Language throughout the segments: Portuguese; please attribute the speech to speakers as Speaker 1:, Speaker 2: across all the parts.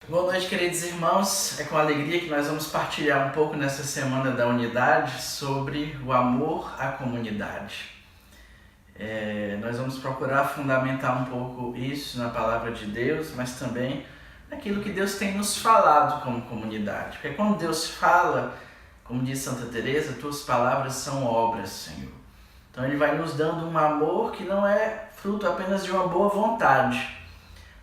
Speaker 1: Boa noite, queridos irmãos. É com alegria que nós vamos partilhar um pouco nessa semana da unidade sobre o amor à comunidade. Nós vamos procurar fundamentar um pouco isso na palavra de Deus, mas também naquilo que Deus tem nos falado como comunidade. Porque quando Deus fala, como diz Santa Teresa, tuas palavras são obras, Senhor. Então Ele vai nos dando um amor que não é fruto apenas de uma boa vontade,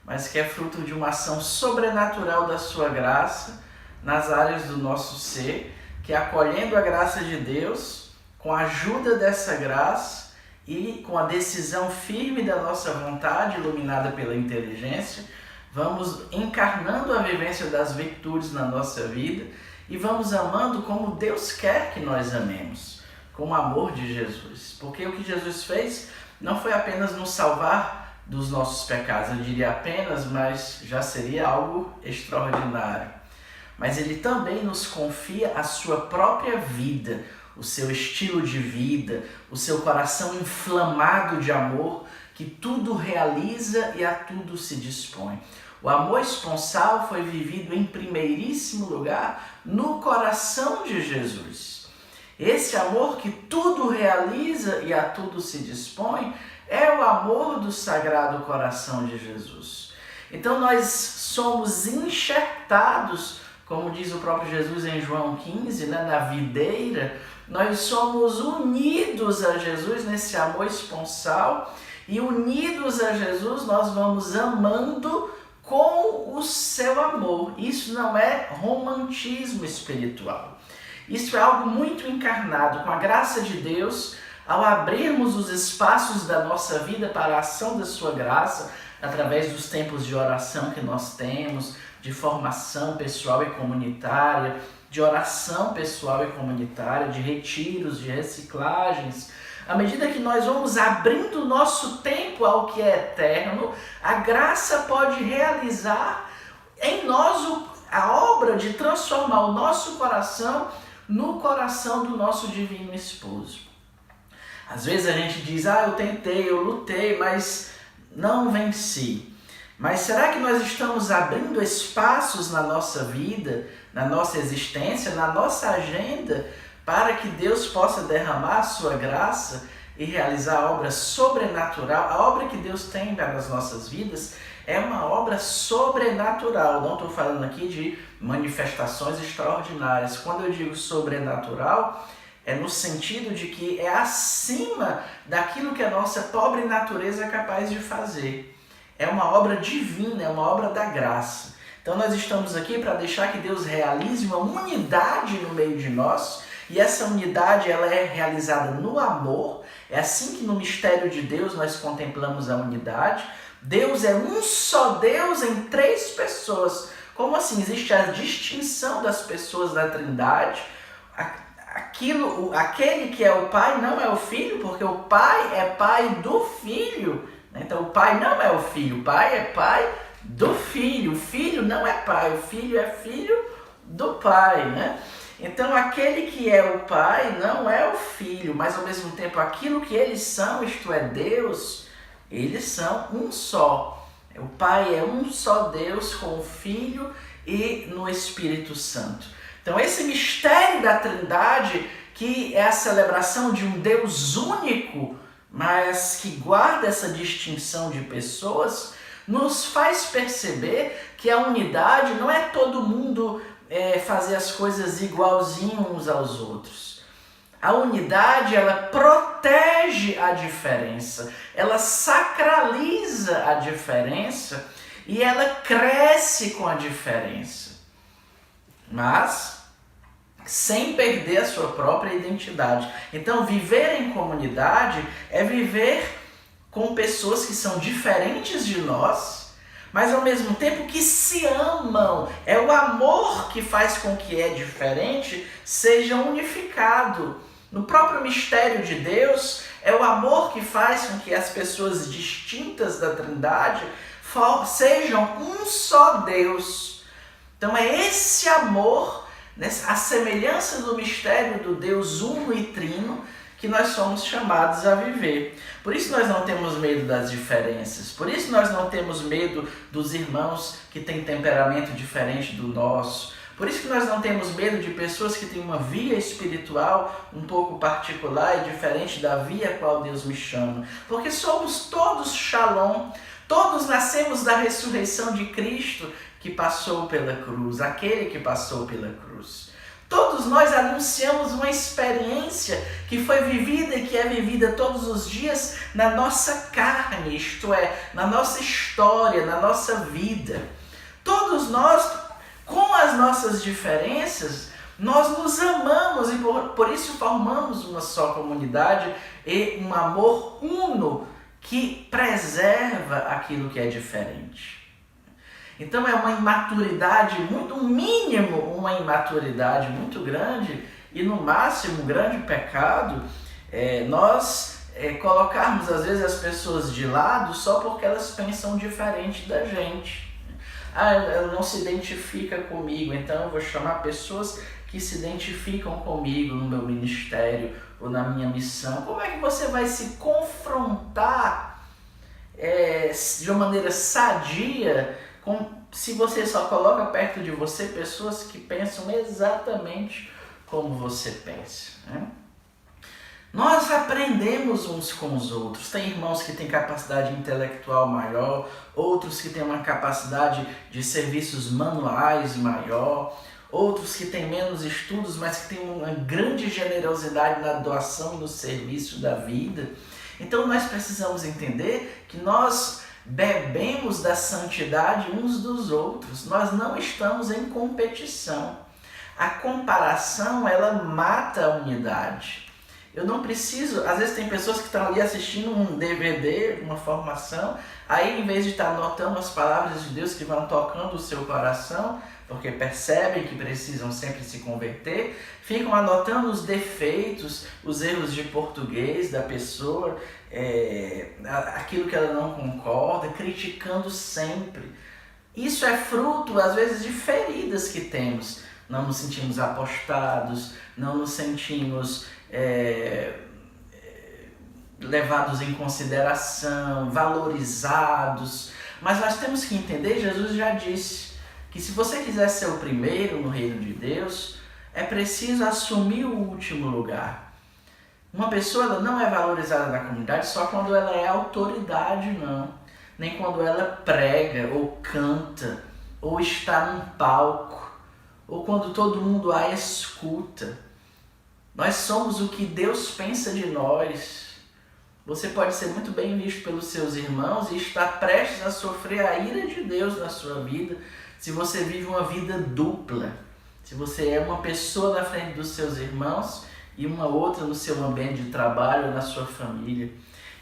Speaker 1: mas que é fruto de uma ação sobrenatural da sua graça nas áreas do nosso ser, que acolhendo a graça de Deus, com a ajuda dessa graça e com a decisão firme da nossa vontade, iluminada pela inteligência, vamos encarnando a vivência das virtudes na nossa vida e vamos amando como Deus quer que nós amemos, com o amor de Jesus. Porque o que Jesus fez não foi apenas nos salvar dos nossos pecados, eu diria apenas, mas já seria algo extraordinário. Mas Ele também nos confia a sua própria vida, o seu estilo de vida, o seu coração inflamado de amor, que tudo realiza e a tudo se dispõe. O amor esponsal foi vivido em primeiríssimo lugar no coração de Jesus. Esse amor que tudo realiza e a tudo se dispõe é o amor do Sagrado Coração de Jesus. Então nós somos enxertados, como diz o próprio Jesus em João 15, na videira. Nós somos unidos a Jesus nesse amor esponsal e unidos a Jesus nós vamos amando com o seu amor. Isso não é romantismo espiritual. Isso é algo muito encarnado com a graça de Deus. Ao abrirmos os espaços da nossa vida para a ação da sua graça, através dos tempos de oração que nós temos, de formação pessoal e comunitária, de oração pessoal e comunitária, de retiros, de reciclagens, à medida que nós vamos abrindo o nosso tempo ao que é eterno, a graça pode realizar em nós a obra de transformar o nosso coração no coração do nosso divino esposo. Às vezes a gente diz, eu tentei, eu lutei, mas não venci. Mas será que nós estamos abrindo espaços na nossa vida, na nossa existência, na nossa agenda, para que Deus possa derramar a sua graça e realizar a obra sobrenatural? A obra que Deus tem para as nossas vidas é uma obra sobrenatural. Não estou falando aqui de manifestações extraordinárias. Quando eu digo sobrenatural, é no sentido de que é acima daquilo que a nossa pobre natureza é capaz de fazer. É uma obra divina, é uma obra da graça. Então nós estamos aqui para deixar que Deus realize uma unidade no meio de nós, e essa unidade ela é realizada no amor. É assim que no mistério de Deus nós contemplamos a unidade. Deus é um só Deus em três pessoas. Como assim? Existe a distinção das pessoas da Trindade. Aquele que é o Pai não é o Filho, porque o Pai é Pai do Filho. Então o Pai não é o Filho, o Pai é Pai do Filho. O Filho não é Pai, o Filho é Filho do Pai, né? Então aquele que é o Pai não é o Filho, mas ao mesmo tempo aquilo que eles são, isto é Deus, eles são um só. O Pai é um só Deus com o Filho e no Espírito Santo. Então esse mistério da Trindade, que é a celebração de um Deus único, mas que guarda essa distinção de pessoas, nos faz perceber que a unidade não é todo mundo fazer as coisas igualzinho uns aos outros. A unidade, ela protege a diferença, ela sacraliza a diferença e ela cresce com a diferença. Mas sem perder a sua própria identidade. Então, viver em comunidade é viver com pessoas que são diferentes de nós, mas ao mesmo tempo que se amam. É o amor que faz com que é diferente seja unificado. No próprio mistério de Deus, é o amor que faz com que as pessoas distintas da Trindade sejam um só Deus. Então é esse amor, a semelhança do mistério do Deus uno e trino, que nós somos chamados a viver. Por isso nós não temos medo das diferenças, por isso nós não temos medo dos irmãos que têm temperamento diferente do nosso, por isso que nós não temos medo de pessoas que têm uma via espiritual um pouco particular e diferente da via a qual Deus me chama, porque somos todos Shalom, todos nascemos da ressurreição de Cristo que passou pela cruz, aquele que passou pela cruz. Todos nós anunciamos uma experiência que foi vivida e que é vivida todos os dias na nossa carne, isto é, na nossa história, na nossa vida. Todos nós, com as nossas diferenças, nós nos amamos e por isso formamos uma só comunidade e um amor uno que preserva aquilo que é diferente. Então é uma imaturidade muito, uma imaturidade muito grande e no máximo um grande pecado nós colocarmos às vezes as pessoas de lado só porque elas pensam diferente da gente. Ela não se identifica comigo, então eu vou chamar pessoas que se identificam comigo no meu ministério ou na minha missão. Como é que você vai se confrontar de uma maneira sadia se você só coloca perto de você pessoas que pensam exatamente como você pensa, né? Nós aprendemos uns com os outros. Tem irmãos que têm capacidade intelectual maior, outros que têm uma capacidade de serviços manuais maior, outros que têm menos estudos, mas que têm uma grande generosidade na doação e no serviço da vida. Então nós precisamos entender que nós bebemos da santidade uns dos outros. Nós não estamos em competição. A comparação, ela mata a unidade. Eu não preciso... Às vezes tem pessoas que estão ali assistindo um DVD, uma formação, aí em vez de estar anotando as palavras de Deus que vão tocando o seu coração, porque percebem que precisam sempre se converter, ficam anotando os defeitos, os erros de português da pessoa, aquilo que ela não concorda, criticando sempre. Isso é fruto, às vezes, de feridas que temos. Não nos sentimos apostados, não nos sentimos levados em consideração, valorizados. Mas nós temos que entender, Jesus já disse, que se você quiser ser o primeiro no reino de Deus, é preciso assumir o último lugar. Uma pessoa ela não é valorizada na comunidade só quando ela é autoridade, não. Nem quando ela prega, ou canta, ou está num palco, ou quando todo mundo a escuta. Nós somos o que Deus pensa de nós. Você pode ser muito bem visto pelos seus irmãos e estar prestes a sofrer a ira de Deus na sua vida, se você vive uma vida dupla, se você é uma pessoa na frente dos seus irmãos e uma outra no seu ambiente de trabalho ou na sua família.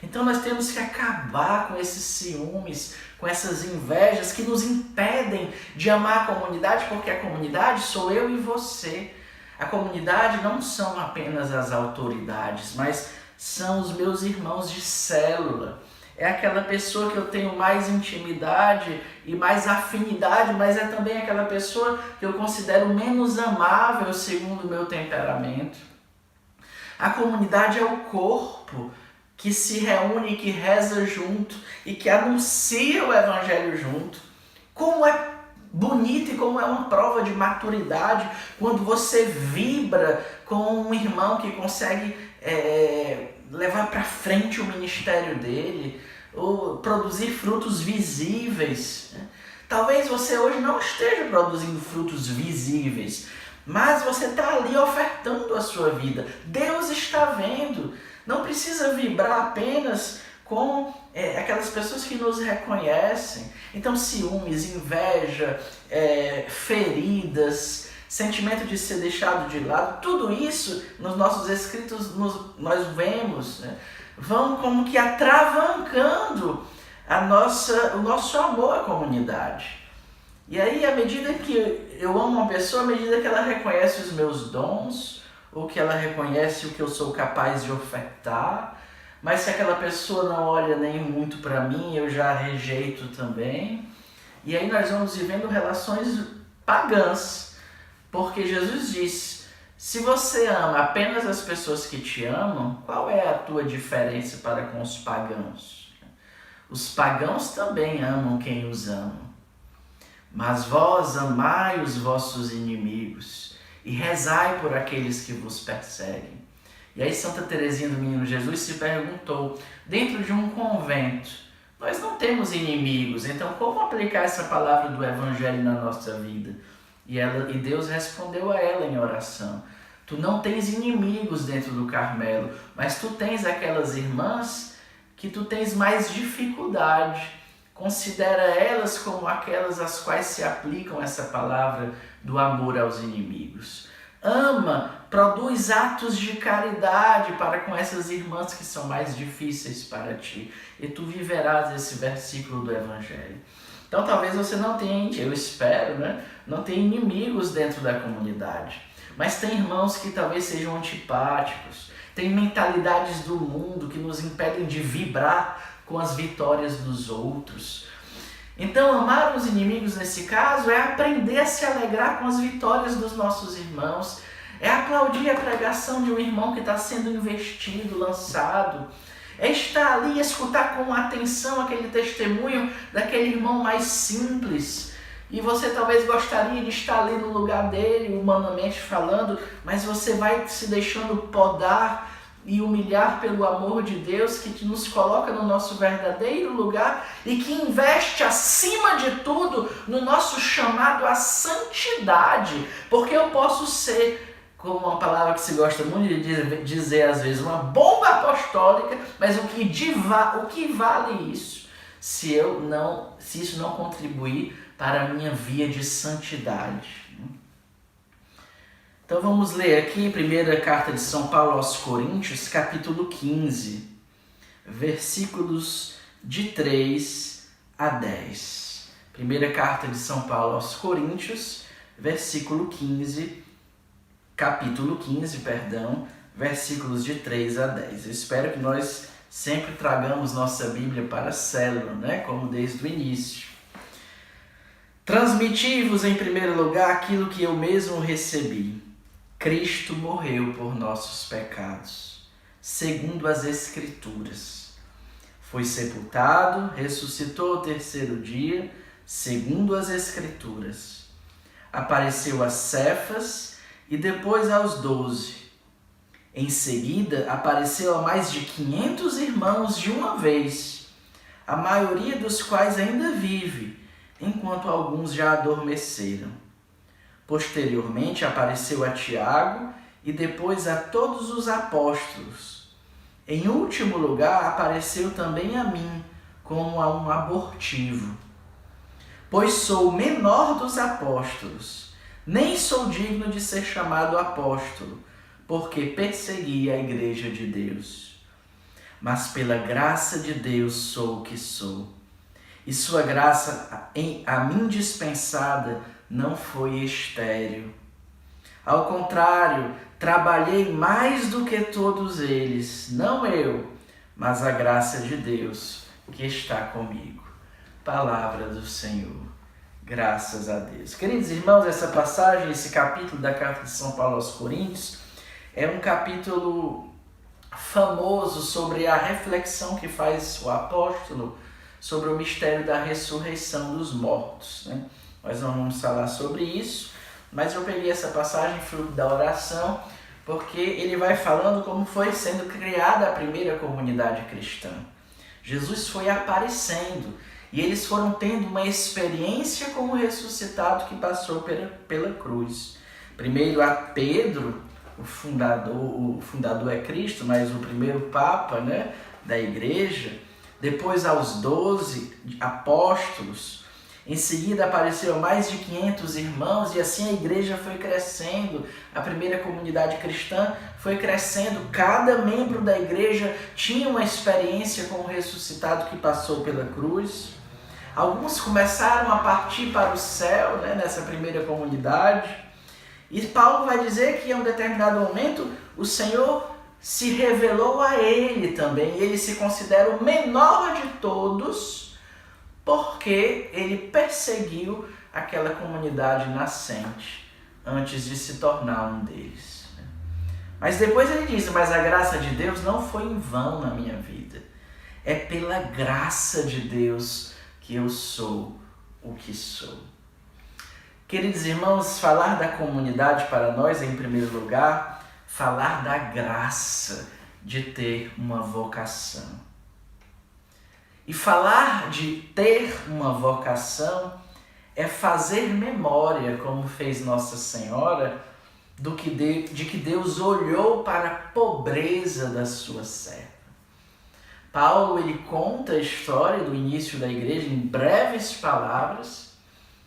Speaker 1: Então nós temos que acabar com esses ciúmes, com essas invejas que nos impedem de amar a comunidade, porque a comunidade sou eu e você. A comunidade não são apenas as autoridades, mas são os meus irmãos de célula. É aquela pessoa que eu tenho mais intimidade e mais afinidade, mas é também aquela pessoa que eu considero menos amável segundo o meu temperamento. A comunidade é o corpo que se reúne, que reza junto e que anuncia o evangelho junto. Como é bonito e como é uma prova de maturidade quando você vibra com um irmão que consegue levar para frente o ministério dele, ou produzir frutos visíveis. Talvez você hoje não esteja produzindo frutos visíveis, mas você está ali ofertando a sua vida. Deus está vendo. Não precisa vibrar apenas com aquelas pessoas que nos reconhecem. Então ciúmes, inveja, feridas, sentimento de ser deixado de lado, tudo isso nos nossos escritos nós vemos, né? Vão como que atravancando o nosso amor à comunidade. E aí, à medida que eu amo uma pessoa, à medida que ela reconhece os meus dons, ou que ela reconhece o que eu sou capaz de ofertar, mas se aquela pessoa não olha nem muito para mim, eu já rejeito também. E aí nós vamos vivendo relações pagãs, porque Jesus disse, Se você ama apenas as pessoas que te amam, qual é a tua diferença para com os pagãos? Os pagãos também amam quem os ama. Mas vós amai os vossos inimigos e rezai por aqueles que vos perseguem. E aí Santa Teresinha do Menino Jesus se perguntou, dentro de um convento, nós não temos inimigos, então como aplicar essa palavra do Evangelho na nossa vida? E Deus respondeu a ela em oração, tu não tens inimigos dentro do Carmelo, mas tu tens aquelas irmãs que tu tens mais dificuldade. Considera elas como aquelas às quais se aplicam essa palavra do amor aos inimigos. Ama, produz atos de caridade para com essas irmãs que são mais difíceis para ti. E tu viverás esse versículo do Evangelho. Então talvez você não tenha, eu espero, não tenha inimigos dentro da comunidade. Mas tem irmãos que talvez sejam antipáticos. Tem mentalidades do mundo que nos impedem de vibrar com as vitórias dos outros. Então, amar os inimigos nesse caso é aprender a se alegrar com as vitórias dos nossos irmãos, é aplaudir a pregação de um irmão que está sendo investido, lançado, é estar ali e escutar com atenção aquele testemunho daquele irmão mais simples. E você talvez gostaria de estar ali no lugar dele, humanamente falando, mas você vai se deixando podar e humilhar pelo amor de Deus que nos coloca no nosso verdadeiro lugar e que investe acima de tudo no nosso chamado à santidade, porque eu posso ser, como uma palavra que se gosta muito de dizer às vezes, uma bomba apostólica, mas o que vale isso se isso não contribuir para a minha via de santidade? Então vamos ler aqui, primeira carta de São Paulo aos Coríntios, capítulo 15, versículos de 3 a 10. Primeira carta de São Paulo aos Coríntios, capítulo 15, versículos de 3 a 10. Eu espero que nós sempre tragamos nossa Bíblia para a célula, como desde o início. Transmiti-vos em primeiro lugar aquilo que eu mesmo recebi. Cristo morreu por nossos pecados, segundo as Escrituras. Foi sepultado, ressuscitou ao terceiro dia, segundo as Escrituras. Apareceu a Cefas e depois aos 12. Em seguida, apareceu a mais de 500 irmãos de uma vez, a maioria dos quais ainda vive, enquanto alguns já adormeceram. Posteriormente apareceu a Tiago e depois a todos os apóstolos. Em último lugar apareceu também a mim, como a um abortivo. Pois sou o menor dos apóstolos, nem sou digno de ser chamado apóstolo, porque persegui a igreja de Deus. Mas pela graça de Deus sou o que sou. E sua graça a mim dispensada não foi estéril. Ao contrário, trabalhei mais do que todos eles, não eu, mas a graça de Deus que está comigo. Palavra do Senhor. Graças a Deus. Queridos irmãos, essa passagem, esse capítulo da Carta de São Paulo aos Coríntios, é um capítulo famoso sobre a reflexão que faz o apóstolo sobre o mistério da ressurreição dos mortos, Nós não vamos falar sobre isso, mas eu peguei essa passagem fruto da oração, porque ele vai falando como foi sendo criada a primeira comunidade cristã. Jesus foi aparecendo e eles foram tendo uma experiência com o ressuscitado que passou pela cruz. Primeiro a Pedro, o fundador é Cristo, mas o primeiro Papa da igreja. Depois aos 12 apóstolos. Em seguida apareceram mais de 500 irmãos e assim a igreja foi crescendo, a primeira comunidade cristã foi crescendo, cada membro da igreja tinha uma experiência com o ressuscitado que passou pela cruz. Alguns começaram a partir para o céu, nessa primeira comunidade, e Paulo vai dizer que em um determinado momento o Senhor se revelou a ele também, ele se considera o menor de todos, porque ele perseguiu aquela comunidade nascente antes de se tornar um deles. Mas depois ele diz, mas a graça de Deus não foi em vão na minha vida. É pela graça de Deus que eu sou o que sou. Queridos irmãos, falar da comunidade para nós é, em primeiro lugar, falar da graça de ter uma vocação. E falar de ter uma vocação é fazer memória, como fez Nossa Senhora, de que Deus olhou para a pobreza da sua serva. Paulo, ele conta a história do início da igreja em breves palavras.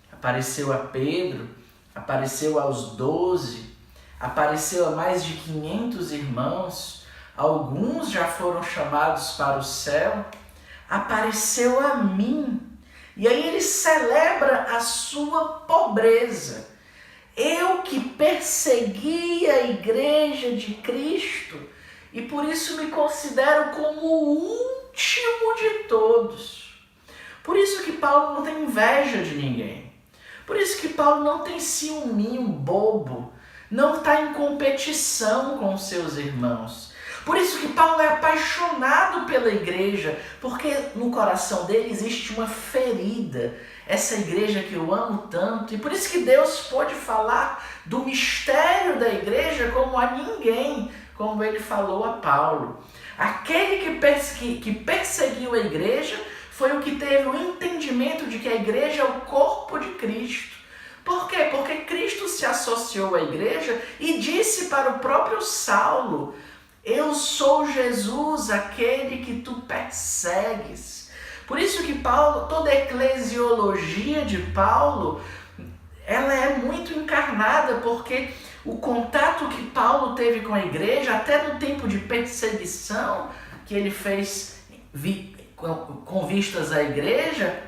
Speaker 1: Apareceu a Pedro, apareceu aos 12, apareceu a mais de 500 irmãos, alguns já foram chamados para o céu, apareceu a mim. E aí ele celebra a sua pobreza. Eu que persegui a igreja de Cristo e por isso me considero como o último de todos. Por isso que Paulo não tem inveja de ninguém. Por isso que Paulo não tem ciúminho bobo, não está em competição com seus irmãos. Por isso que Paulo é apaixonado pela igreja, porque no coração dele existe uma ferida, essa igreja que eu amo tanto. E por isso que Deus pôde falar do mistério da igreja como a ninguém, como ele falou a Paulo. Aquele que perseguiu a igreja foi o que teve o entendimento de que a igreja é o corpo de Cristo. Por quê? Porque Cristo se associou à igreja e disse para o próprio Saulo: eu sou Jesus, aquele que tu persegues. Por isso que Paulo, toda a eclesiologia de Paulo, ela é muito encarnada, porque o contato que Paulo teve com a igreja, até no tempo de perseguição que ele fez com vistas à igreja,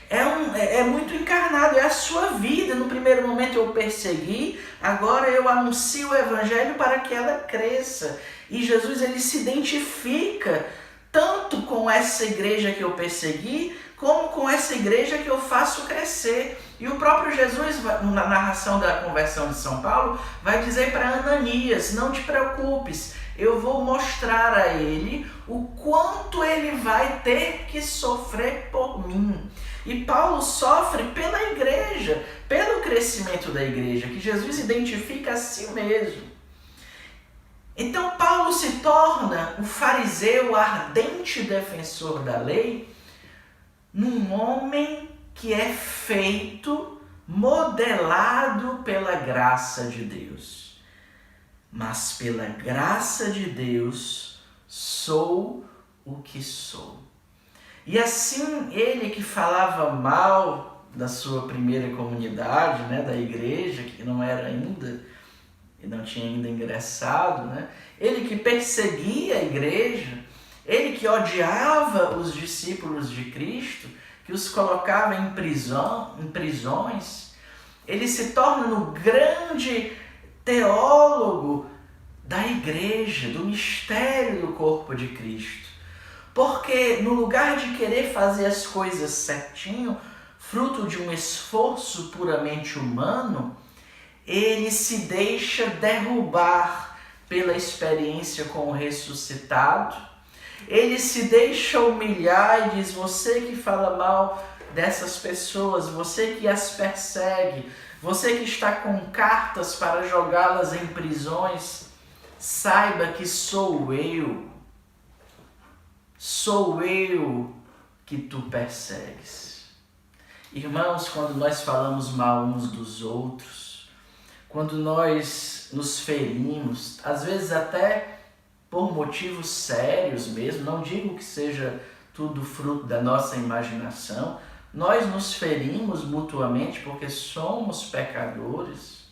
Speaker 1: é muito encarnado, é a sua vida. No primeiro momento eu persegui, agora eu anuncio o evangelho para que ela cresça. E Jesus, ele se identifica tanto com essa igreja que eu persegui, como com essa igreja que eu faço crescer. E o próprio Jesus, na narração da conversão de São Paulo, vai dizer para Ananias: não te preocupes, eu vou mostrar a ele o quanto ele vai ter que sofrer por mim. E Paulo sofre pela igreja, pelo crescimento da igreja, que Jesus identifica a si mesmo. Então Paulo se torna um fariseu ardente defensor da lei, num homem que é feito, modelado pela graça de Deus. Mas pela graça de Deus sou o que sou. E assim, ele que falava mal da sua primeira comunidade, da igreja, que não era ainda, e não tinha ainda ingressado, ele que perseguia a igreja, ele que odiava os discípulos de Cristo, que os colocava em prisões, ele se torna um grande teólogo da igreja, do mistério do corpo de Cristo. Porque no lugar de querer fazer as coisas certinho, fruto de um esforço puramente humano, ele se deixa derrubar pela experiência com o ressuscitado. Ele se deixa humilhar e diz: você que fala mal dessas pessoas, você que as persegue, você que está com cartas para jogá-las em prisões, saiba que sou eu que tu persegues. Irmãos, quando nós falamos mal uns dos outros, quando nós nos ferimos, às vezes até por motivos sérios mesmo, não digo que seja tudo fruto da nossa imaginação, nós nos ferimos mutuamente porque somos pecadores.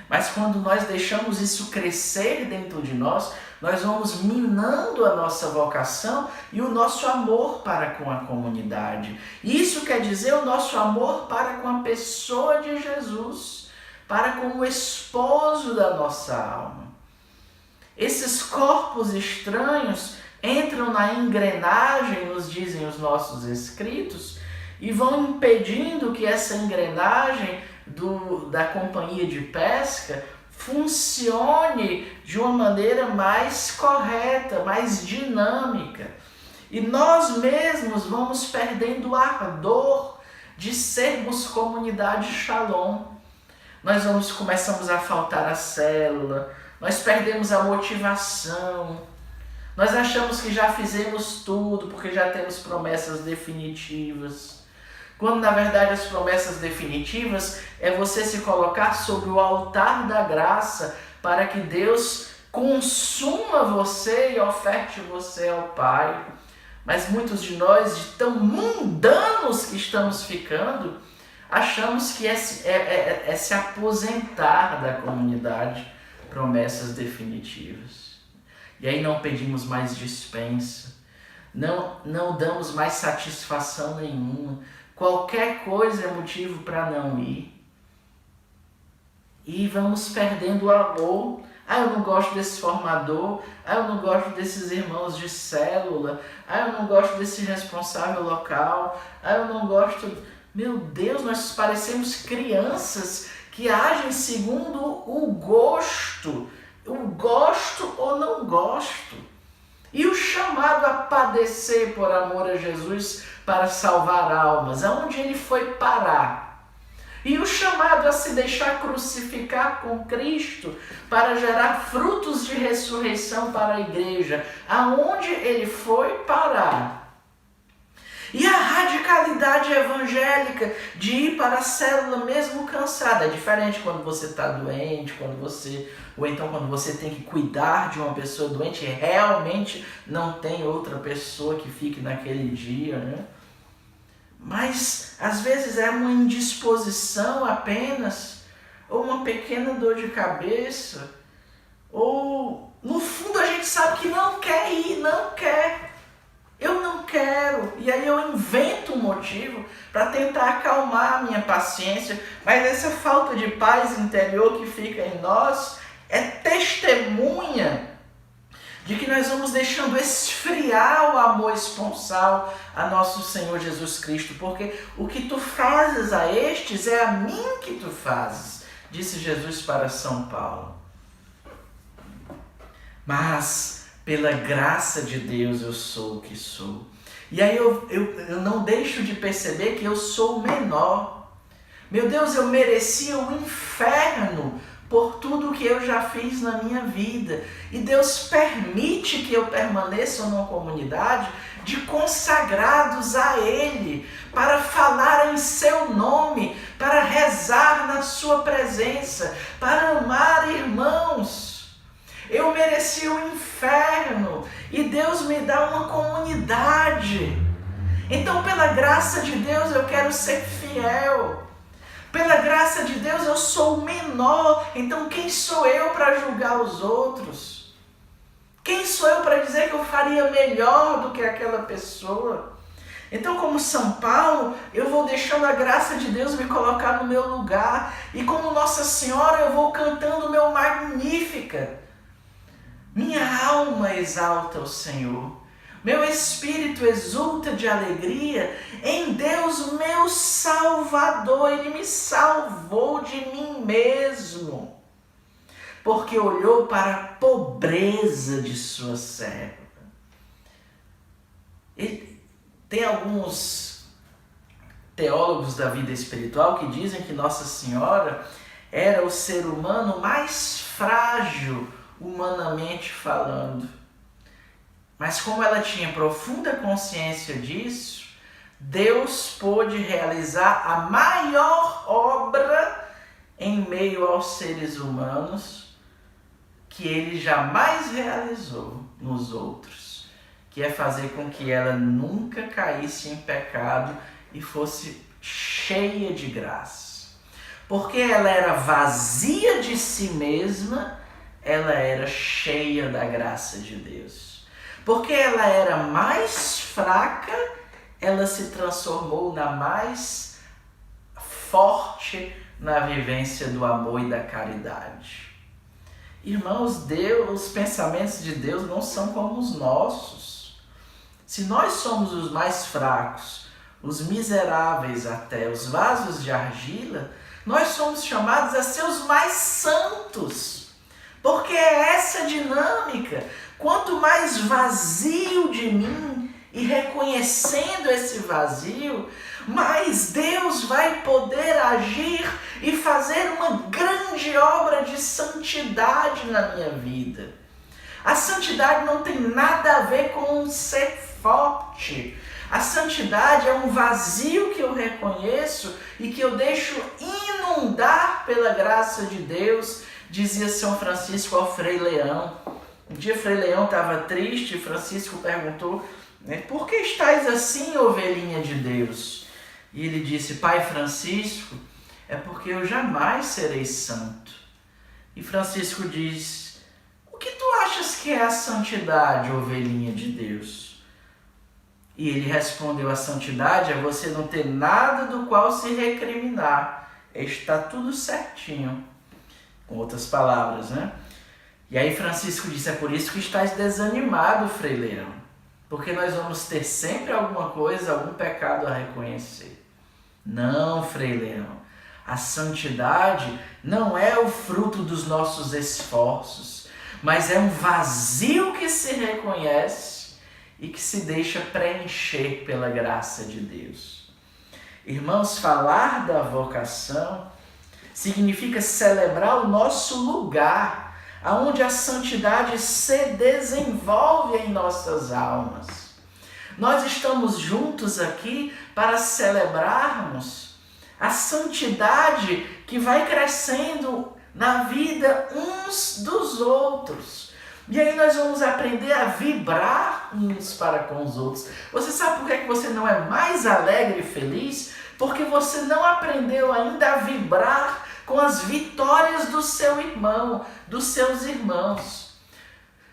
Speaker 1: Mas quando nós deixamos isso crescer dentro de nós, nós vamos minando a nossa vocação e o nosso amor para com a comunidade. Isso quer dizer o nosso amor para com a pessoa de Jesus, para com o esposo da nossa alma. Esses corpos estranhos entram na engrenagem, nos dizem os nossos escritos, e vão impedindo que essa engrenagem da companhia de pesca funcione de uma maneira mais correta, mais dinâmica. E nós mesmos vamos perdendo o ardor de sermos comunidade Shalom. Nós começamos a faltar a célula, nós perdemos a motivação, nós achamos que já fizemos tudo porque já temos promessas definitivas. Quando na verdade as promessas definitivas é você se colocar sobre o altar da graça para que Deus consuma você e oferte você ao Pai. Mas muitos de nós, de tão mundanos que estamos ficando, achamos que é se aposentar da comunidade, promessas definitivas. E aí não pedimos mais dispensa, não damos mais satisfação nenhuma. Qualquer coisa é motivo para não ir. E vamos perdendo o amor. Eu não gosto desse formador. Eu não gosto desses irmãos de célula. Eu não gosto desse responsável local. Eu não gosto... Meu Deus, nós parecemos crianças que agem segundo o gosto. O gosto ou não gosto. E o chamado a padecer por amor a Jesus para salvar almas, aonde ele foi parar? E o chamado a se deixar crucificar com Cristo para gerar frutos de ressurreição para a igreja, aonde ele foi parar? E a radicalidade evangélica de ir para a célula mesmo cansada. É diferente quando você está doente, ou então quando você tem que cuidar de uma pessoa doente, e realmente não tem outra pessoa que fique naquele dia, né? Mas às vezes é uma indisposição apenas, ou uma pequena dor de cabeça, ou no fundo a gente sabe que não quer ir, não quer. Eu não quero, e aí eu invento um motivo para tentar acalmar a minha paciência, mas essa falta de paz interior que fica em nós é testemunha de que nós vamos deixando esfriar o amor esponsal a nosso Senhor Jesus Cristo, porque o que tu fazes a estes é a mim que tu fazes, disse Jesus para São Paulo. Mas pela graça de Deus eu sou o que sou. E aí eu não deixo de perceber que eu sou o menor. Meu Deus, eu merecia o inferno por tudo que eu já fiz na minha vida. E Deus permite que eu permaneça numa comunidade de consagrados a Ele, para falar em seu nome, para rezar na sua presença, para amar irmãos. Eu merecia o inferno e Deus me dá uma comunidade. Então, pela graça de Deus, eu quero ser fiel. Pela graça de Deus, eu sou o menor. Então, quem sou eu para julgar os outros? Quem sou eu para dizer que eu faria melhor do que aquela pessoa? Então, como São Paulo, eu vou deixando a graça de Deus me colocar no meu lugar. E como Nossa Senhora, eu vou cantando o meu Magnífica. Minha alma exalta o Senhor, meu espírito exulta de alegria em Deus, meu Salvador. Ele me salvou de mim mesmo, porque olhou para a pobreza de sua serva. Tem alguns teólogos da vida espiritual que dizem que Nossa Senhora era o ser humano mais frágil, humanamente falando. Mas como ela tinha profunda consciência disso, Deus pôde realizar a maior obra em meio aos seres humanos que ele jamais realizou nos outros, que é fazer com que ela nunca caísse em pecado e fosse cheia de graça. Porque ela era vazia de si mesma, ela era cheia da graça de Deus. Porque ela era mais fraca, ela se transformou na mais forte na vivência do amor e da caridade. Irmãos, os pensamentos de Deus não são como os nossos. Se nós somos os mais fracos, os miseráveis até, os vasos de argila, Nós somos chamados a ser os mais santos, porque é essa dinâmica. Quanto mais vazio de mim e reconhecendo esse vazio, mais Deus vai poder agir e fazer uma grande obra de santidade na minha vida. A santidade não tem nada a ver com ser forte. A santidade é um vazio que eu reconheço e que eu deixo inundar pela graça de Deus, dizia São Francisco ao Frei Leão. Um dia Frei Leão estava triste e Francisco perguntou, por que estáis assim, ovelhinha de Deus? E ele disse, Pai Francisco, é porque eu jamais serei santo. E Francisco diz, o que tu achas que é a santidade, ovelhinha de Deus? E ele respondeu, a santidade é você não ter nada do qual se recriminar. Está tudo certinho. Com outras palavras, né? E aí Francisco disse, é por isso que estás desanimado, Frei Leão. Porque nós vamos ter sempre alguma coisa, algum pecado a reconhecer. Não, Frei Leão. A santidade não é o fruto dos nossos esforços, mas é um vazio que se reconhece e que se deixa preencher pela graça de Deus. Irmãos, falar da vocação significa celebrar o nosso lugar, aonde a santidade se desenvolve em nossas almas. Nós estamos juntos aqui para celebrarmos a santidade que vai crescendo na vida uns dos outros. E aí nós vamos aprender a vibrar uns para com os outros. Você sabe por que você não é mais alegre e feliz? Porque você não aprendeu ainda a vibrar com as vitórias do seu irmão, dos seus irmãos.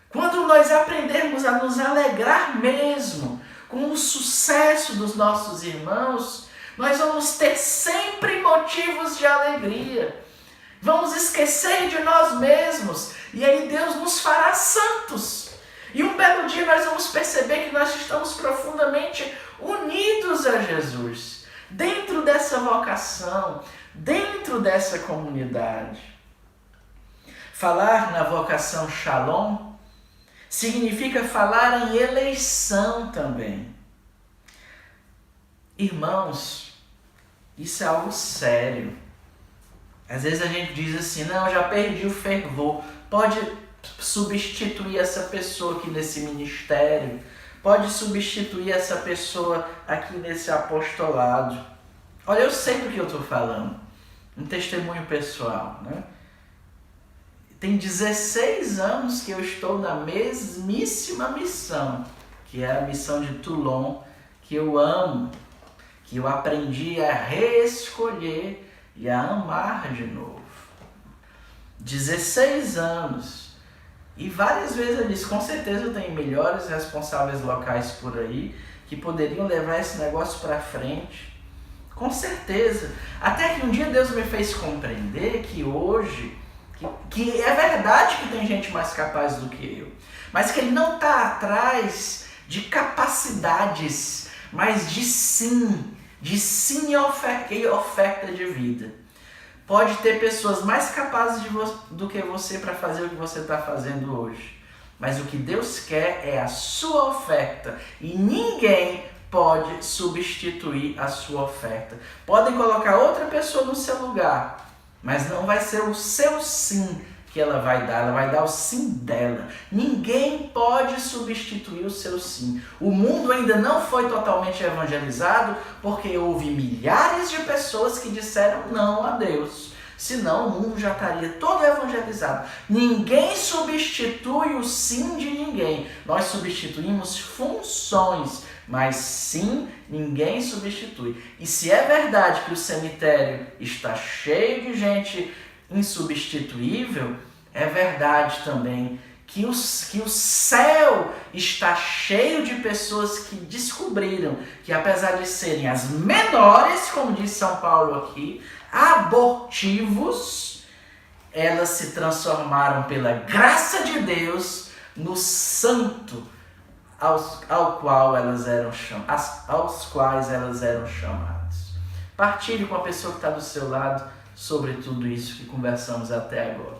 Speaker 1: Quando nós aprendermos a nos alegrar mesmo com o sucesso dos nossos irmãos, nós vamos ter sempre motivos de alegria. Vamos esquecer de nós mesmos e aí Deus nos fará santos. E um belo dia nós vamos perceber que nós estamos profundamente unidos a Jesus, dentro dessa vocação, dentro dessa comunidade. Falar na vocação Shalom significa falar em eleição também. Irmãos, isso é algo sério. Às vezes a gente diz assim, não, eu já perdi o fervor. Pode substituir essa pessoa aqui nesse ministério. Pode substituir essa pessoa aqui nesse apostolado. Olha, eu sei do que eu estou falando. Um testemunho pessoal, né? Tem 16 anos que eu estou na mesmíssima missão, que é a missão de Toulon, que eu amo, que eu aprendi a reescolher e a amar de novo. 16 anos. E várias vezes eu disse, com certeza tem melhores responsáveis locais por aí que poderiam levar esse negócio para frente. Com certeza. Até que um dia Deus me fez compreender que hoje, que é verdade que tem gente mais capaz do que eu, mas que Ele não está atrás de capacidades, mas de sim e oferta de vida. Pode ter pessoas mais capazes do que você para fazer o que você está fazendo hoje. Mas o que Deus quer é a sua oferta. E ninguém pode substituir a sua oferta. Podem colocar outra pessoa no seu lugar, mas não vai ser o seu sim que ela vai dar o sim dela. Ninguém pode substituir o seu sim. O mundo ainda não foi totalmente evangelizado porque houve milhares de pessoas que disseram não a Deus. Senão o mundo já estaria todo evangelizado. Ninguém substitui o sim de ninguém. Nós substituímos funções, mas sim, ninguém substitui. E se é verdade que o cemitério está cheio de gente insubstituível, é verdade também que o céu está cheio de pessoas que descobriram que, apesar de serem as menores, como diz São Paulo aqui, abortivos, elas se transformaram pela graça de Deus no santo aos quais elas eram chamadas. Partilhe com a pessoa que está do seu lado sobre tudo isso que conversamos até agora.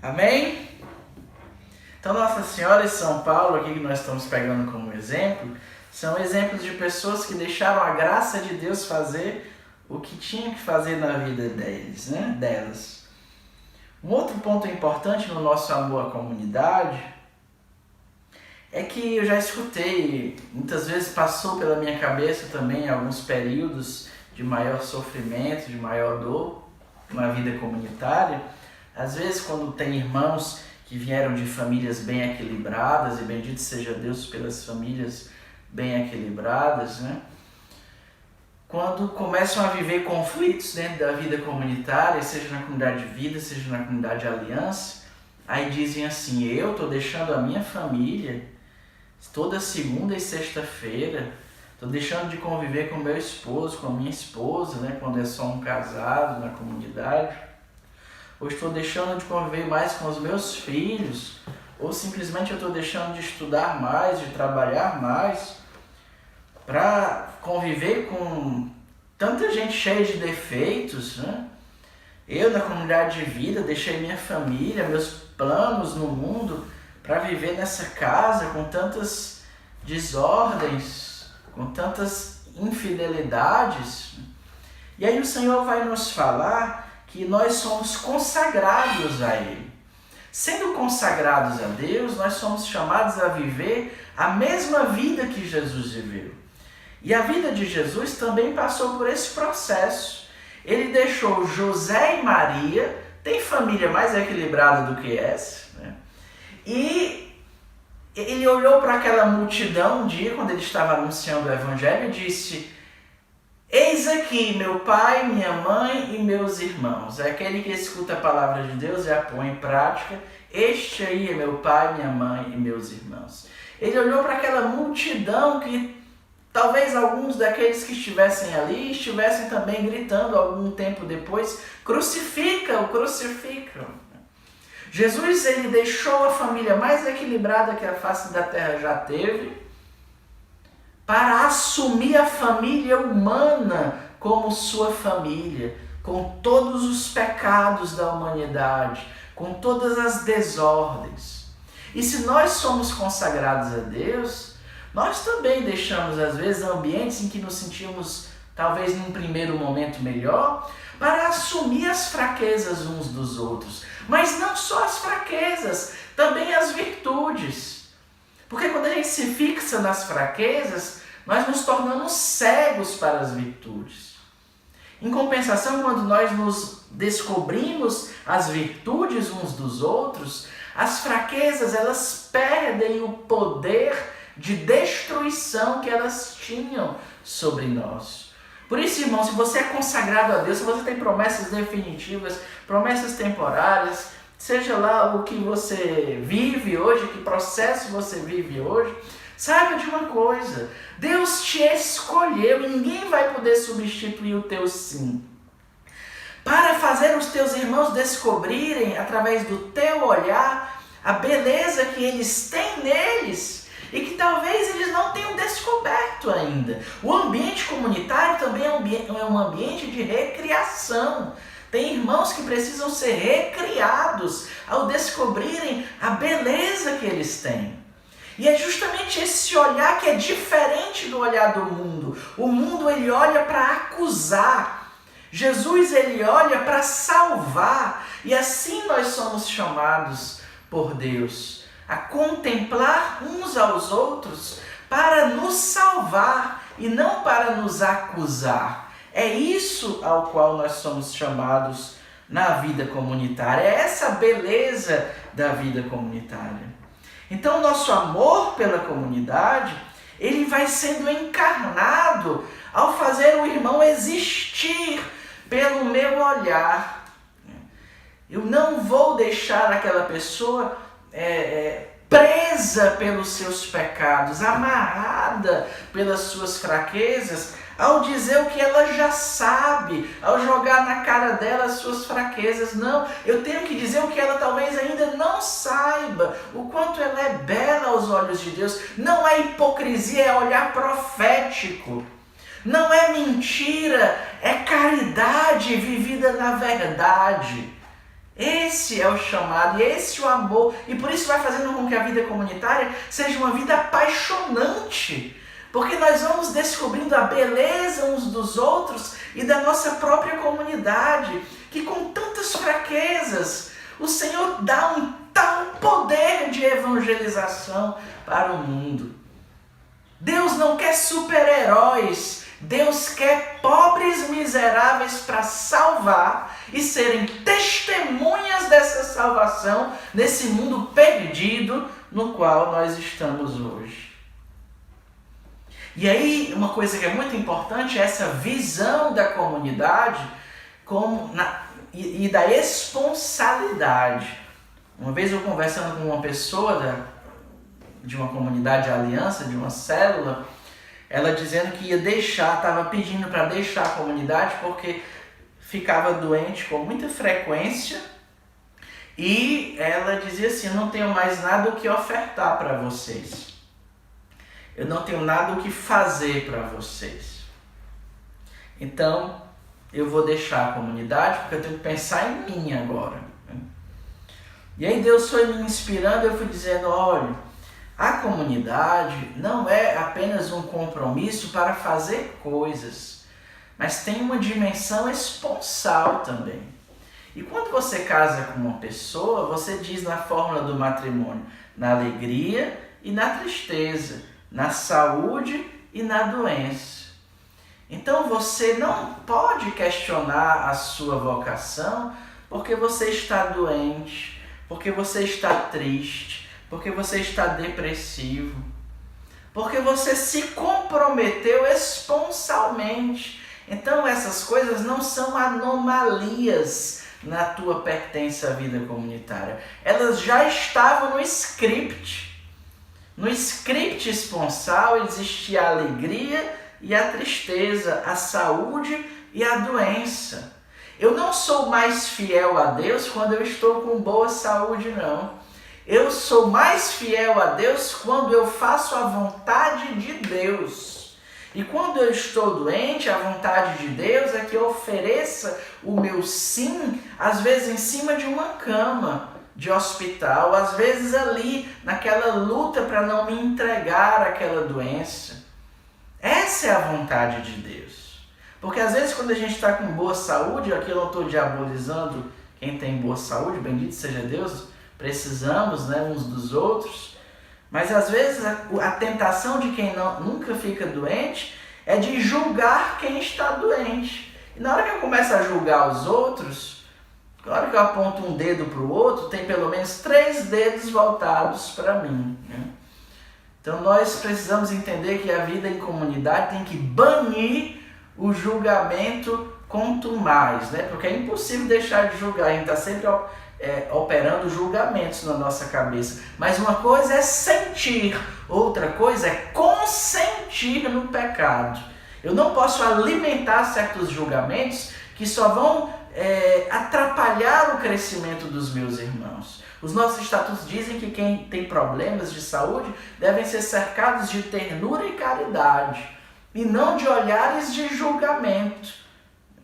Speaker 1: Amém? Então, Nossa Senhora e São Paulo, aqui que nós estamos pegando como exemplo, são exemplos de pessoas que deixaram a graça de Deus fazer o que tinha que fazer na vida delas. Um outro ponto importante no nosso amor à comunidade é que eu já escutei, muitas vezes passou pela minha cabeça também alguns períodos de maior sofrimento, de maior dor na vida comunitária. Às vezes, quando tem irmãos que vieram de famílias bem equilibradas, e bendito seja Deus pelas famílias bem equilibradas, quando começam a viver conflitos dentro da vida comunitária, seja na comunidade de vida, seja na comunidade de aliança, aí dizem assim: eu estou deixando a minha família toda segunda e sexta-feira, estou deixando de conviver com meu esposo, com a minha esposa, quando é só um casado na comunidade, ou estou deixando de conviver mais com os meus filhos, ou simplesmente eu estou deixando de estudar mais, de trabalhar mais, para conviver com tanta gente cheia de defeitos, Eu, na comunidade de vida, deixei minha família, meus planos no mundo, para viver nessa casa com tantas desordens, com tantas infidelidades. E aí o Senhor vai nos falar que nós somos consagrados a Ele. Sendo consagrados a Deus, nós somos chamados a viver a mesma vida que Jesus viveu. E a vida de Jesus também passou por esse processo. Ele deixou José e Maria, tem família mais equilibrada do que essa, E ele olhou para aquela multidão um dia, quando ele estava anunciando o Evangelho, e disse: eis aqui meu pai, minha mãe e meus irmãos. É aquele que escuta a palavra de Deus e a põe em prática. Este aí é meu pai, minha mãe e meus irmãos. Ele olhou para aquela multidão que talvez alguns daqueles que estivessem ali estivessem também gritando algum tempo depois: crucifica-o, crucifica-o. Jesus, ele deixou a família mais equilibrada que a face da terra já teve, para assumir a família humana como sua família, com todos os pecados da humanidade, com todas as desordens. E se nós somos consagrados a Deus, nós também deixamos, às vezes, ambientes em que nos sentimos, talvez num primeiro momento melhor, para assumir as fraquezas uns dos outros. Mas não só as fraquezas, também as virtudes. Porque quando a gente se fixa nas fraquezas, nós nos tornamos cegos para as virtudes. Em compensação, quando nós nos descobrimos as virtudes uns dos outros, as fraquezas, elas perdem o poder de destruição que elas tinham sobre nós. Por isso, irmão, se você é consagrado a Deus, se você tem promessas definitivas, promessas temporárias, seja lá o que você vive hoje, que processo você vive hoje, saiba de uma coisa: Deus te escolheu e ninguém vai poder substituir o teu sim. Para fazer os teus irmãos descobrirem, através do teu olhar, a beleza que eles têm neles e que talvez eles não tenham descoberto ainda. O ambiente comunitário também é um ambiente de recriação. Tem irmãos que precisam ser recriados ao descobrirem a beleza que eles têm. E é justamente esse olhar que é diferente do olhar do mundo. O mundo, ele olha para acusar. Jesus, ele olha para salvar, e assim nós somos chamados por Deus a contemplar uns aos outros para nos salvar e não para nos acusar. É isso ao qual nós somos chamados na vida comunitária, é essa a beleza da vida comunitária. Então, o nosso amor pela comunidade, ele vai sendo encarnado ao fazer o irmão existir pelo meu olhar. Eu não vou deixar aquela pessoa presa pelos seus pecados, amarrada pelas suas fraquezas, ao dizer o que ela já sabe, ao jogar na cara dela as suas fraquezas. Não, eu tenho que dizer o que ela talvez ainda não saiba, o quanto ela é bela aos olhos de Deus. Não é hipocrisia, é olhar profético. Não é mentira, é caridade vivida na verdade. Esse é o chamado, e esse é o amor. E por isso vai fazendo com que a vida comunitária seja uma vida apaixonante. Porque nós vamos descobrindo a beleza uns dos outros e da nossa própria comunidade, que com tantas fraquezas, o Senhor dá um tal poder de evangelização para o mundo. Deus não quer super-heróis, Deus quer pobres miseráveis para salvar e serem testemunhas dessa salvação nesse mundo perdido no qual nós estamos hoje. E aí, uma coisa que é muito importante é essa visão da comunidade e da responsabilidade. Uma vez eu conversando com uma pessoa de uma comunidade de aliança, de uma célula, ela dizendo que estava pedindo para deixar a comunidade porque ficava doente com muita frequência e ela dizia assim: eu não tenho mais nada o que ofertar para vocês. Eu não tenho nada o que fazer para vocês. Então, eu vou deixar a comunidade porque eu tenho que pensar em mim agora. E aí Deus foi me inspirando, eu fui dizendo: olha, a comunidade não é apenas um compromisso para fazer coisas, mas tem uma dimensão esponsal também. E quando você casa com uma pessoa, você diz na fórmula do matrimônio: na alegria e na tristeza, na saúde e na doença. Então você não pode questionar a sua vocação porque você está doente, porque você está triste, porque você está depressivo, porque você se comprometeu esponsalmente. Então essas coisas não são anomalias na tua pertença à vida comunitária. Elas já estavam no script. No script esponsal existia a alegria e a tristeza, a saúde e a doença. Eu não sou mais fiel a Deus quando eu estou com boa saúde, não. Eu sou mais fiel a Deus quando eu faço a vontade de Deus. E quando eu estou doente, a vontade de Deus é que eu ofereça o meu sim, às vezes em cima de uma cama de hospital, às vezes ali naquela luta para não me entregar àquela doença. Essa é a vontade de Deus. Porque às vezes quando a gente está com boa saúde, aqui eu não estou diabolizando quem tem boa saúde, bendito seja Deus, precisamos, né, uns dos outros, mas às vezes a tentação de quem nunca fica doente é de julgar quem está doente. E na hora que eu começo a julgar os outros, na hora que eu aponto um dedo para o outro, tem pelo menos 3 dedos voltados para mim, né? Então nós precisamos entender que a vida em comunidade tem que banir o julgamento contumaz, né? Porque é impossível deixar de julgar, a gente está sempre operando julgamentos na nossa cabeça. Mas uma coisa é sentir, outra coisa é consentir no pecado. Eu não posso alimentar certos julgamentos que só vão atrapalhar o crescimento dos meus irmãos. Os nossos estatutos dizem que quem tem problemas de saúde devem ser cercados de ternura e caridade, e não de olhares de julgamento.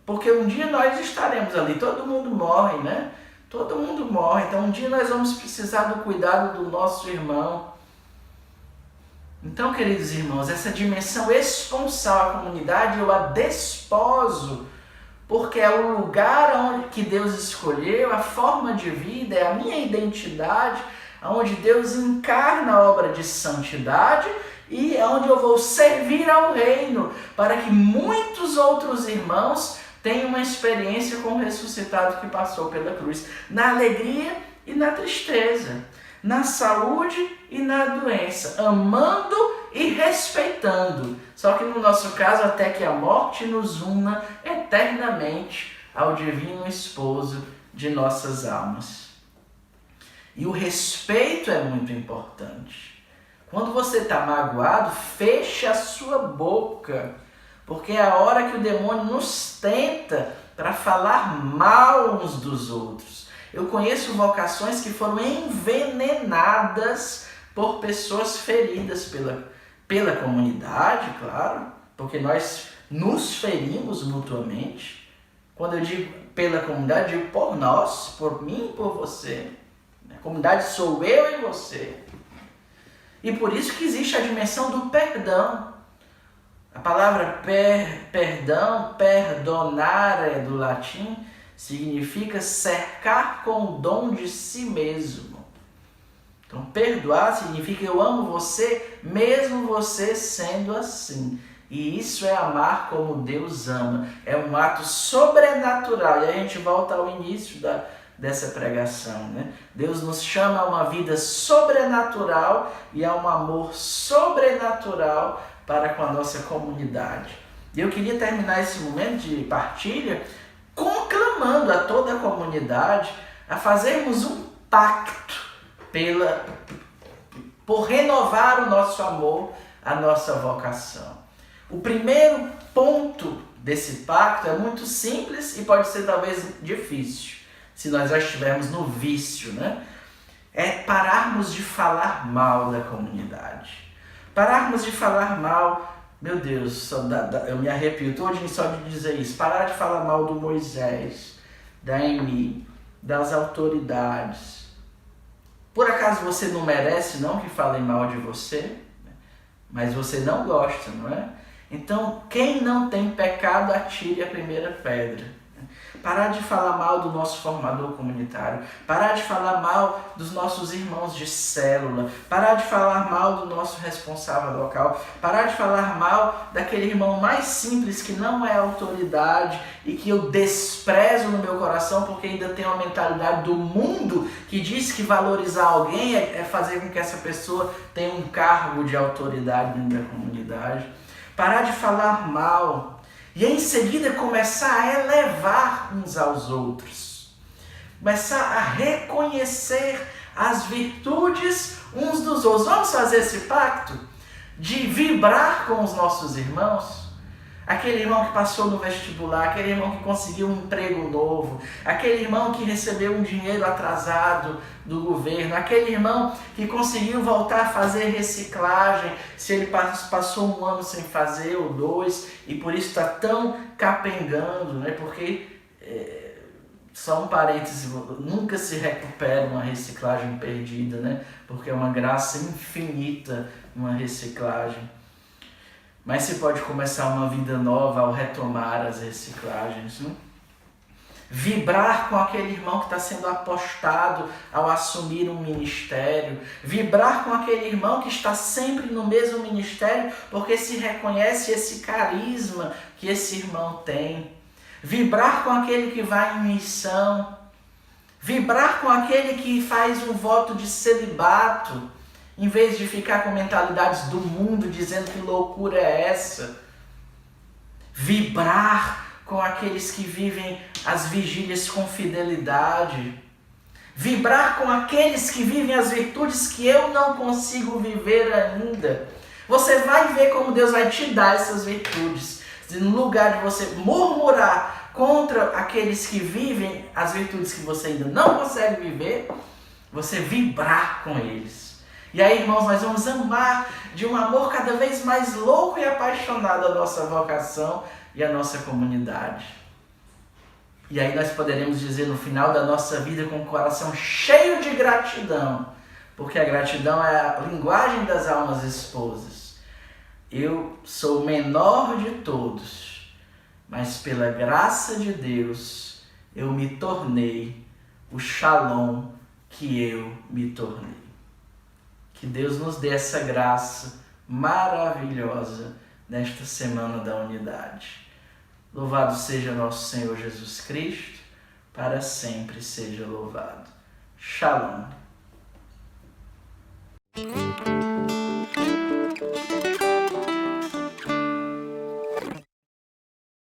Speaker 1: Porque um dia nós estaremos ali, todo mundo morre, né? Todo mundo morre, então um dia nós vamos precisar do cuidado do nosso irmão. Então, queridos irmãos, essa dimensão esponsal à comunidade eu a desposo porque é o lugar onde que Deus escolheu, a forma de vida, é a minha identidade, onde Deus encarna a obra de santidade e é onde eu vou servir ao reino, para que muitos outros irmãos tenham uma experiência com o ressuscitado que passou pela cruz, na alegria e na tristeza, na saúde e na doença, amando e respeitando. Só que no nosso caso, até que a morte nos una eternamente ao divino esposo de nossas almas. E o respeito é muito importante. Quando você está magoado, feche a sua boca, porque é a hora que o demônio nos tenta para falar mal uns dos outros. Eu conheço vocações que foram envenenadas por pessoas feridas pela comunidade, claro, porque nós nos ferimos mutuamente. Quando eu digo pela comunidade, eu digo por nós, por mim e por você. A comunidade sou eu e você. E por isso que existe a dimensão do perdão. A palavra perdão, perdonare do latim, significa cercar com o dom de si mesmo. Então, perdoar significa eu amo você, mesmo você sendo assim. E isso é amar como Deus ama. É um ato sobrenatural. E a gente volta ao início dessa pregação, né? Deus nos chama a uma vida sobrenatural e a um amor sobrenatural para com a nossa comunidade. E eu queria terminar esse momento de partilha conclamando a toda a comunidade a fazermos um pacto por renovar o nosso amor, a nossa vocação. O primeiro ponto desse pacto é muito simples e pode ser talvez difícil, se nós já estivermos no vício, né? É pararmos de falar mal da comunidade. Pararmos de falar mal, meu Deus, eu me arrepio todinho só de dizer isso. Parar de falar mal do Moisés, da Amy, das autoridades. Por acaso você não merece não que falem mal de você? Mas você não gosta, não é? Então, quem não tem pecado, atire a primeira pedra. Parar de falar mal do nosso formador comunitário, parar de falar mal dos nossos irmãos de célula, parar de falar mal do nosso responsável local, parar de falar mal daquele irmão mais simples que não é autoridade e que eu desprezo no meu coração porque ainda tem uma mentalidade do mundo que diz que valorizar alguém é fazer com que essa pessoa tenha um cargo de autoridade dentro da comunidade. Parar de falar mal. E em seguida começar a elevar uns aos outros. Começar a reconhecer as virtudes uns dos outros. Vamos fazer esse pacto de vibrar com os nossos irmãos? Aquele irmão que passou no vestibular, aquele irmão que conseguiu um emprego novo, aquele irmão que recebeu um dinheiro atrasado do governo, aquele irmão que conseguiu voltar a fazer reciclagem, se ele passou um ano sem fazer ou 2, e por isso está tão capengando, né? Porque, só um parêntese, nunca se recupera uma reciclagem perdida, né? Porque é uma graça infinita uma reciclagem. Mas se pode começar uma vida nova ao retomar as reciclagens, né? Vibrar com aquele irmão que está sendo apostado ao assumir um ministério. Vibrar com aquele irmão que está sempre no mesmo ministério porque se reconhece esse carisma que esse irmão tem. Vibrar com aquele que vai em missão. Vibrar com aquele que faz um voto de celibato. Em vez de ficar com mentalidades do mundo dizendo que loucura é essa. Vibrar com aqueles que vivem as vigílias com fidelidade. Vibrar com aqueles que vivem as virtudes que eu não consigo viver ainda. Você vai ver como Deus vai te dar essas virtudes. No lugar de você murmurar contra aqueles que vivem as virtudes que você ainda não consegue viver, você vibrar com eles. E aí, irmãos, nós vamos amar de um amor cada vez mais louco e apaixonado a nossa vocação e a nossa comunidade. E aí nós poderemos dizer no final da nossa vida com o coração cheio de gratidão, porque a gratidão é a linguagem das almas esposas. Eu sou o menor de todos, mas pela graça de Deus eu me tornei o Shalom que eu me tornei. Que Deus nos dê essa graça maravilhosa nesta semana da unidade. Louvado seja nosso Senhor Jesus Cristo, para sempre seja louvado. Shalom.